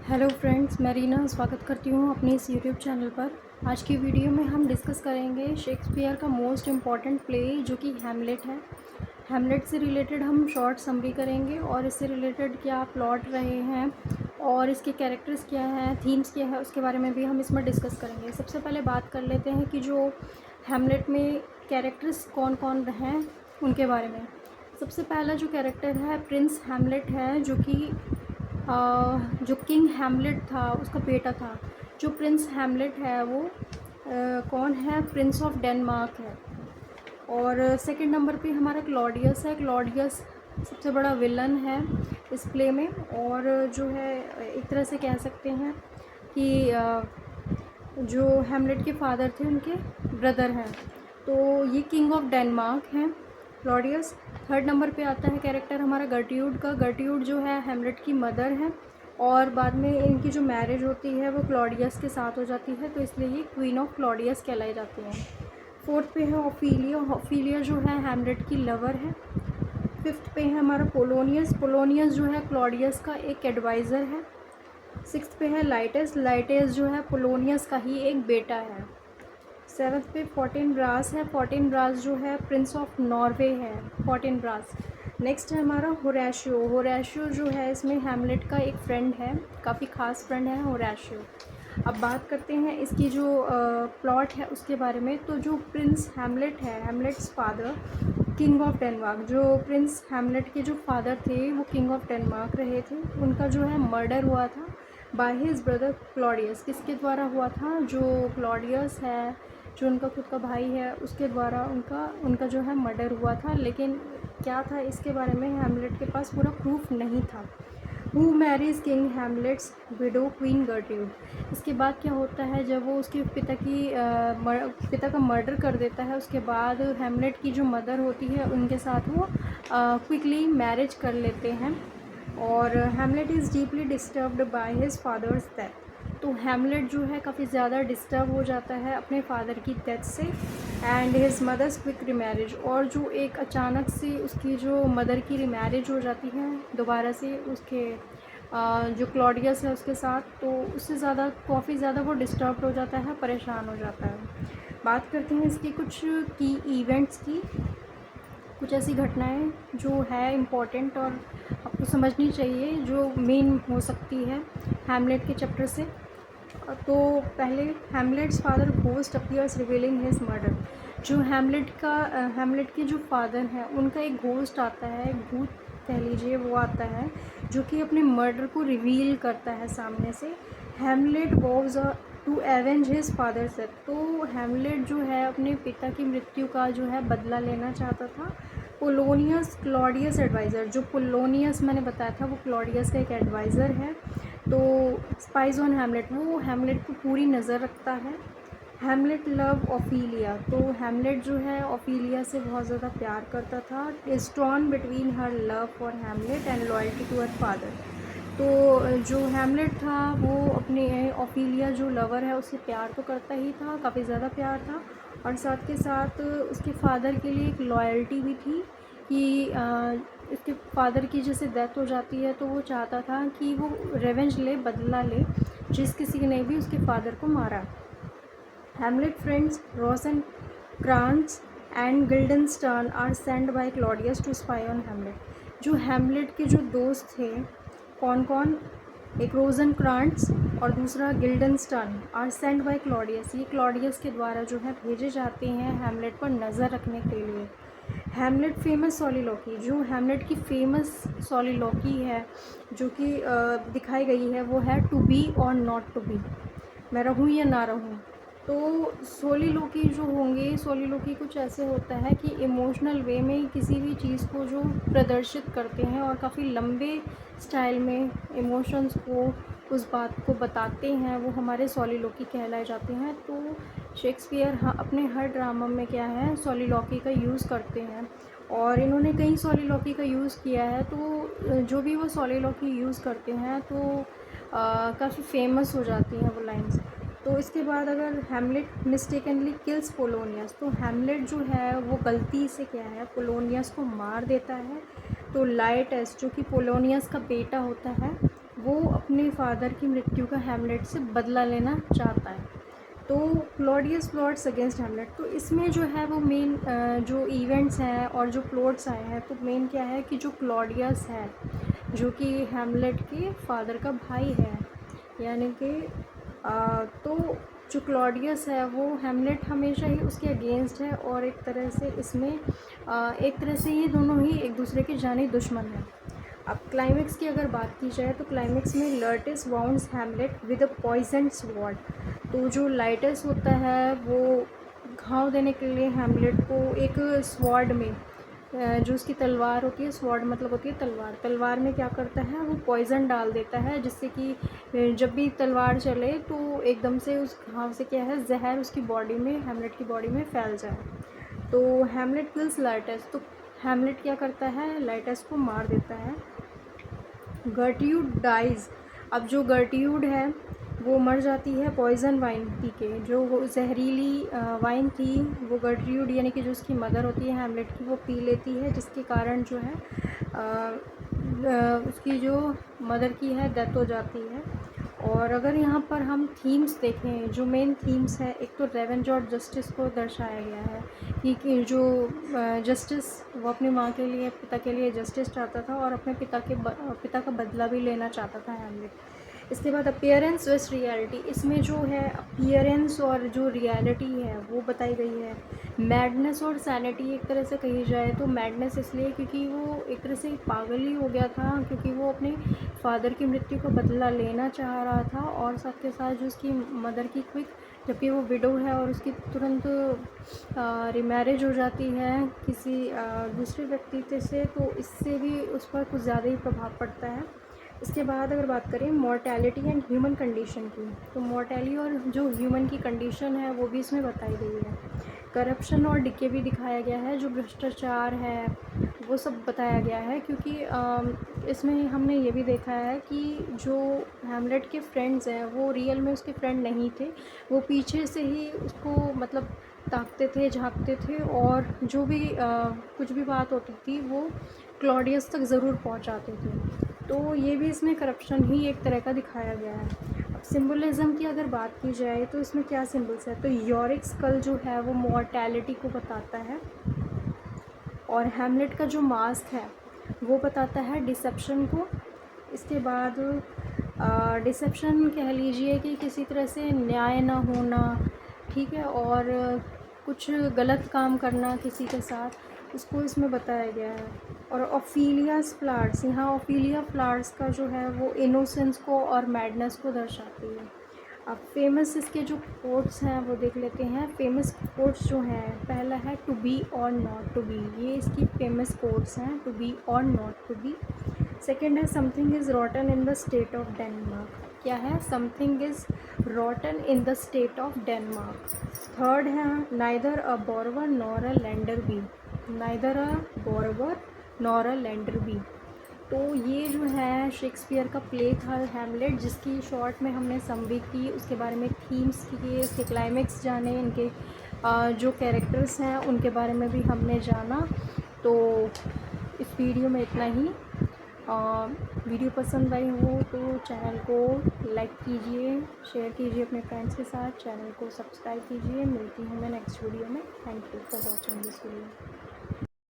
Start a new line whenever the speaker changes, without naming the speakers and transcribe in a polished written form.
Hello friends, मैं रीना स्वागत करती हूँ अपने इस यूट्यूब चैनल पर। आज की वीडियो में हम डिस्कस करेंगे शेक्सपियर का मोस्ट इम्पॉर्टेंट प्ले जो कि हैमलेट है। हैमलेट से रिलेटेड हम शॉर्ट समरी करेंगे और इससे रिलेटेड क्या प्लॉट रहे हैं और इसके कैरेक्टर्स क्या हैं, थीम्स क्या है, उसके बारे में भी हम इसमें डिस्कस करेंगे। सबसे पहले बात कर लेते हैं कि जो हैमलेट में कैरेक्टर्स कौन कौन हैं उनके बारे में। सबसे पहला जो कैरेक्टर है प्रिंस हैमलेट है, जो कि जो किंग हैमलेट था उसका बेटा था। जो प्रिंस हैमलेट है वो कौन है? प्रिंस ऑफ डेनमार्क है। और सेकंड नंबर पे हमारा क्लॉडियस है। क्लॉडियस सबसे बड़ा विलन है इस प्ले में, और जो है एक तरह से कह सकते हैं कि जो हैमलेट के फादर थे उनके ब्रदर हैं। तो ये किंग ऑफ डेनमार्क हैं क्लॉडियस। थर्ड नंबर पे आता है कैरेक्टर हमारा गर्ट्यूड का। गर्ट्यूड जो है हैमलेट की मदर है और बाद में इनकी जो मैरिज होती है वो क्लॉडियस के साथ हो जाती है, तो इसलिए ये क्वीन ऑफ क्लॉडियस कहलाई जाती हैं। फोर्थ पे है ओफीलिया। ओफीलिया जो है हैमलेट की लवर है। फिफ्थ पे है हमारा पोलोनियस। पोलोनियस जो है क्लॉडियस का एक एडवाइज़र है। सिक्स्थ पे है लाइटस। लाइटस जो है पोलोनियस का ही एक बेटा है। सेवन्थ पे फोर्टिनब्रास है। फोर्टिनब्रास जो है प्रिंस ऑफ नॉर्वे है, फोर्टिनब्रास। नेक्स्ट है हमारा होरेशियो। होरेशियो जो है इसमें हैमलेट का एक फ्रेंड है, काफ़ी खास फ्रेंड है होरेशियो। अब बात करते हैं इसकी जो प्लॉट है उसके बारे में। तो जो प्रिंस हैमलेट है, Hamlet's father king of Denmark, जो प्रिंस हैमलेट के जो फादर थे वो किंग ऑफ डेनमार्क रहे थे। उनका जो है मर्डर हुआ था बाय हिज ब्रदर क्लॉडियस। किसके द्वारा हुआ था? जो क्लॉडियस है, जो उनका खुद का भाई है, उसके द्वारा उनका जो है मर्डर हुआ था। लेकिन क्या था इसके बारे में हैमलेट के पास पूरा प्रूफ नहीं था। Who marries king Hamlet's widow queen गर्ट्यूड। इसके बाद क्या होता है, जब वो उसके पिता का मर्डर कर देता है, उसके बाद हैमलेट की जो मदर होती है उनके साथ वो क्विकली मैरिज कर लेते हैं। और Hamlet is deeply disturbed by his father's death. तो हैमलेट जो है काफ़ी ज़्यादा डिस्टर्ब हो जाता है अपने फादर की डेथ से and his mother's quick remarriage. और जो एक अचानक से उसकी जो मदर की रिमैरिज हो जाती है दोबारा से उसके जो क्लॉडियस है उसके साथ, तो उससे ज़्यादा काफ़ी ज़्यादा वो डिस्टर्ब हो जाता है, परेशान हो जाता है। बात करते हैं इसकी कुछ की इवेंट्स की। कुछ ऐसी घटनाएं जो है इम्पॉर्टेंट और आपको समझनी चाहिए, जो मेन हो सकती है हैमलेट के चैप्टर से। तो पहले Hamlet's father ghost appears revealing his murder. जो हैमलेट के जो फादर हैं उनका एक घोस्ट आता है, एक भूत कह लीजिए, वो आता है जो कि अपने मर्डर को रिवील करता है सामने से। Hamlet was to avenge his father's death. तो हैमलेट जो है अपने पिता की मृत्यु का जो है बदला लेना चाहता था। Polonius Claudius adviser. जो पोलोनियस मैंने बताया था वो क्लॉडियस का एक एडवाइज़र है। तो स्पाइज ऑन हैमलेट, वो हैमलेट को पूरी नज़र रखता है। Hamlet love Ophelia. तो हैमलेट जो है ओफीलिया से बहुत ज़्यादा प्यार करता था। Torn between her love for Hamlet and loyalty to her father. तो जो हैमलेट था वो अपने ओफीलिया जो लवर है उससे प्यार तो करता ही था, काफ़ी ज़्यादा प्यार था, और साथ के साथ उसके फादर के लिए एक लॉयल्टी भी थी कि उसके फादर की जैसे डेथ हो जाती है तो वो चाहता था कि वो रेवेंज ले, बदला ले जिस किसी ने भी उसके फादर को मारा। Hamlet friends Rosencrantz and Guildenstern are send by Claudius to spy on Hamlet. जो हैमलेट के जो दोस्त थे कौन कौन? एक रोसेनक्रांट्ज़ और दूसरा गिल्डनस्टर्न आर सेंड बाय क्लॉडियस। ये क्लॉडियस के द्वारा जो है भेजे जाते हैं हैमलेट पर नज़र रखने के लिए। Hamlet famous soliloquy. जो हैमलेट की फेमस सोलिलोकी है जो कि दिखाई गई है वो है टू बी और नॉट टू बी, मैं रहूँ या ना रहूँ। तो सोलिलोकी जो होंगे, सोलिलोकी कुछ ऐसे होता है कि इमोशनल वे में किसी भी चीज़ को जो प्रदर्शित करते हैं और काफ़ी लंबे स्टाइल में इमोशंस को, उस बात को बताते हैं, वो हमारे सोलिलोकी कहलाए जाते हैं। तो शेक्सपियर अपने हर ड्रामा में क्या है, सोलिलोकी का यूज़ करते हैं और इन्होंने कई सोलिलोकी का यूज़ किया है। तो जो भी वो सोलिलोकी यूज़ करते हैं तो काफ़ी फेमस हो जाती हैं वो लाइन्स। तो इसके बाद अगर हैमलेट मिस्टेकनली किल्स पोलोनियस, तो हैमलेट जो है वो गलती से क्या है, पोलोनियस को मार देता है। तो लाइटस जो कि पोलोनियस का बेटा होता है वो अपने अपने फादर की मृत्यु का हैमलेट से बदला लेना चाहता है। तो क्लॉडियस प्लॉट्स अगेंस्ट हैमलेट। तो इसमें जो है वो मेन जो इवेंट्स हैं और जो प्लॉट्स आए हैं, तो मेन क्या है कि जो क्लॉडियस है, जो कि हैमलेट के फादर का भाई है, यानी कि तो जो क्लॉडियस है वो हैमलेट हमेशा ही उसके अगेंस्ट है, और एक तरह से इसमें एक तरह से ये दोनों ही एक दूसरे के जानी दुश्मन हैं। अब क्लाइमेक्स की अगर बात की जाए तो क्लाइमेक्स में Laertes wounds Hamlet with a poison sword. तो जो लाइटस होता है वो घाव देने के लिए हैमलेट को एक स्वॉर्ड में, जो उसकी तलवार होती है, स्वॉर्ड मतलब होती है तलवार, तलवार में क्या करता है वो पॉइज़न डाल देता है, जिससे कि जब भी तलवार चले तो एकदम से उस घाव से क्या है जहर उसकी बॉडी में, हैमलेट की बॉडी में फैल जाए। तो हैमलेट किल्स लाइटस। तो हैमलेट क्या करता है, लाइटस को मार देता है। गर्ट्यूड डाइज। अब जो गर्ट्यूड है वो मर जाती है पॉइज़न वाइन पी के। जो वो जहरीली वाइन थी वो गर्ट्यूड यानी कि जो उसकी मदर होती है हैमलेट की, वो पी लेती है, जिसके कारण जो है उसकी जो मदर की है डेथ हो जाती है। और अगर यहाँ पर हम थीम्स देखें, जो मेन थीम्स है, एक तो रेवेंज और जस्टिस को दर्शाया गया है कि जो जस्टिस वो अपनी माँ के लिए, पिता के लिए जस्टिस चाहता था और अपने पिता का बदला भी लेना चाहता था हैमलेट। इसके बाद अपीयरेंस वर्सेस रियलिटी। इसमें जो है अपीयरेंस और जो रियलिटी है वो बताई गई है। मैडनेस और सैनिटी एक तरह से कही जाए तो मैडनेस इसलिए क्योंकि वो एक तरह से पागल ही हो गया था, क्योंकि वो अपने फादर की मृत्यु का बदला लेना चाह रहा था, और साथ के साथ जो उसकी मदर की क्विक, जबकि वो विडो है और उसकी तुरंत रिमैरिज हो जाती है किसी दूसरे व्यक्ति से, तो इससे भी उस पर कुछ ज़्यादा ही प्रभाव पड़ता है। इसके बाद अगर बात करें मॉर्टेलिटी एंड ह्यूमन कंडीशन की, तो मॉर्टेलिटी और जो ह्यूमन की कंडीशन है वो भी इसमें बताई गई है। करप्शन और डिके भी दिखाया गया है, जो भ्रष्टाचार है वो सब बताया गया है, क्योंकि इसमें हमने ये भी देखा है कि जो हैमलेट के फ्रेंड्स हैं वो रियल में उसके फ्रेंड नहीं थे, वो पीछे से ही उसको मतलब ताकते थे, झांकते थे, और जो भी कुछ भी बात होती थी वो क्लॉडियस तक ज़रूर पहुंचाते थे। तो ये भी इसमें करप्शन ही एक तरह का दिखाया गया है। अब सिम्बोलिज़म की अगर बात की जाए तो इसमें क्या सिम्बल्स है, तो यॉरिक स्कल जो है वो मॉर्टेलिटी को बताता है, और हैमलेट का जो मास्क है वो बताता है डिसेप्शन को। इसके बाद डिसेप्शन कह लीजिए कि किसी तरह से न्याय ना होना, ठीक है, और कुछ गलत काम करना किसी के साथ, उसको इसमें बताया गया है। और ओफीलियास फ्लावर्स, यहाँ ओफीलिया फ्लावर्स का जो है वो इनोसेंस को और मैडनेस को दर्शाती है। अब फेमस इसके जो कोट्स हैं वो देख लेते हैं। फेमस कोट्स जो हैं, पहला है टू बी और नॉट टू बी, ये इसकी फेमस कोट्स हैं, टू बी और नॉट टू बी। सेकेंड है something is rotten in the state of Denmark, क्या है, something is rotten in the state of Denmark. Third है neither a borrower nor a lender be, neither a borrower nor a lender be. तो ये जो है Shakespeare का play था Hamlet, जिसकी शॉर्ट में हमने समरी की, उसके बारे में थीम्स किए, उसके क्लाइमेक्स जाने, इनके जो कैरेक्टर्स हैं उनके बारे में भी हमने जाना। तो इस वीडियो में इतना ही। वीडियो पसंद आई हो तो चैनल को लाइक कीजिए, शेयर कीजिए अपने फ्रेंड्स के साथ, चैनल को सब्सक्राइब कीजिए। मिलती हूँ मैं नेक्स्ट वीडियो में। Thank you for watching this video.